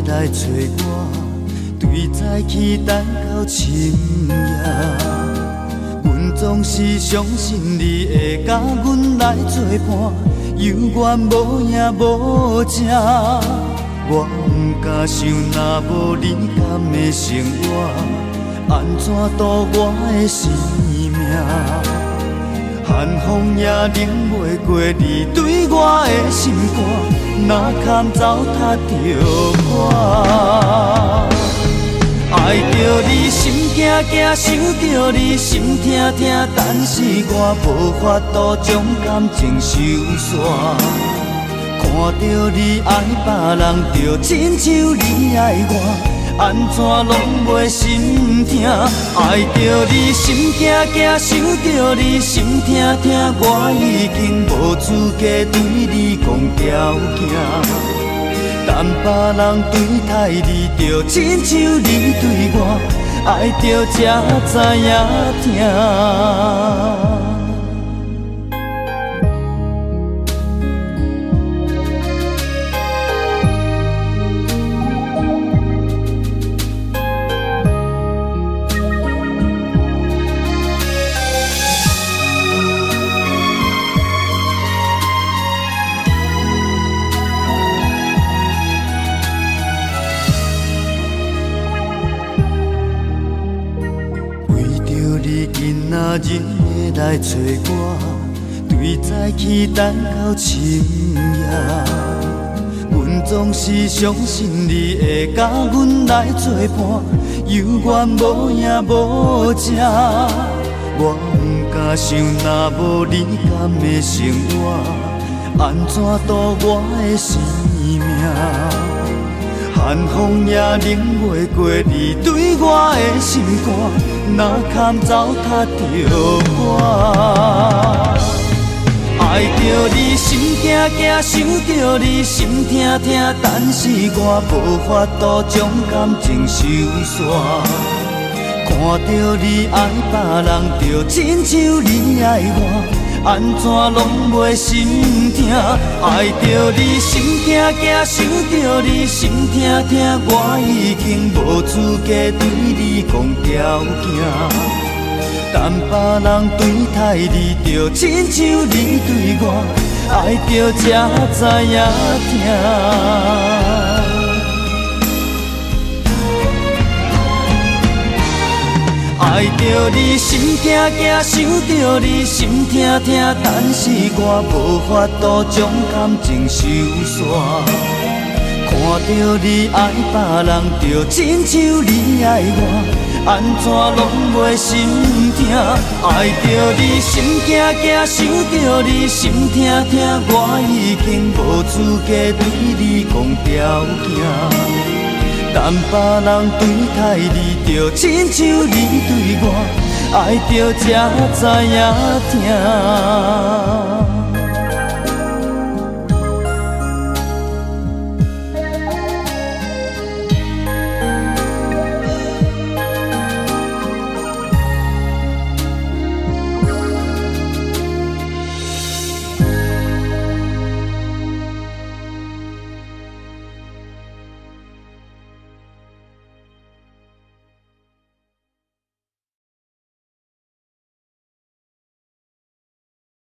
来找我，对早起等到深夜。阮总是相信你会甲阮来作伴，犹原无影无迹。我不敢想，若无你甘的生活，安怎度我的生命？寒风也冷袂过你对我的心肝，哪堪糟蹋着我？爱着你心惊惊，想着你心痛痛，但是我无法度将感情收煞。看着你爱别人，就亲像你爱我，安怎拢袂心痛？爱着你心惊惊，想着你心痛痛，我已经无资格对你讲条件。但别人对待你，就亲像你对我，爱着才知影疼。今仔日会来找我，对早起等到深夜。阮总是相信你会甲阮来作伴，犹原无影无迹。我不敢想，若无你甘的生活，安怎度我的生命？寒风也冷袂过你对我的心肝，哪堪糟蹋着我？爱着你心惊惊，想着你心痛痛，但是我无法度将感情收煞。看着你爱别人，就亲像你爱我，安怎拢袂心痛？爱着你心惊惊，想着你心痛痛，我已经无资格对你讲条件。但别人对待你，就亲像你对我，爱着才知影疼。爱着你心惊惊，想着你心痛痛，但是我无法度将感情收煞。看着你爱别人，就亲像你爱我，安怎拢袂心痛？爱着你心惊惊，想着你心痛痛，我已经无资格对你讲条件。但别人对待你，就亲像你对我，爱着才知影疼。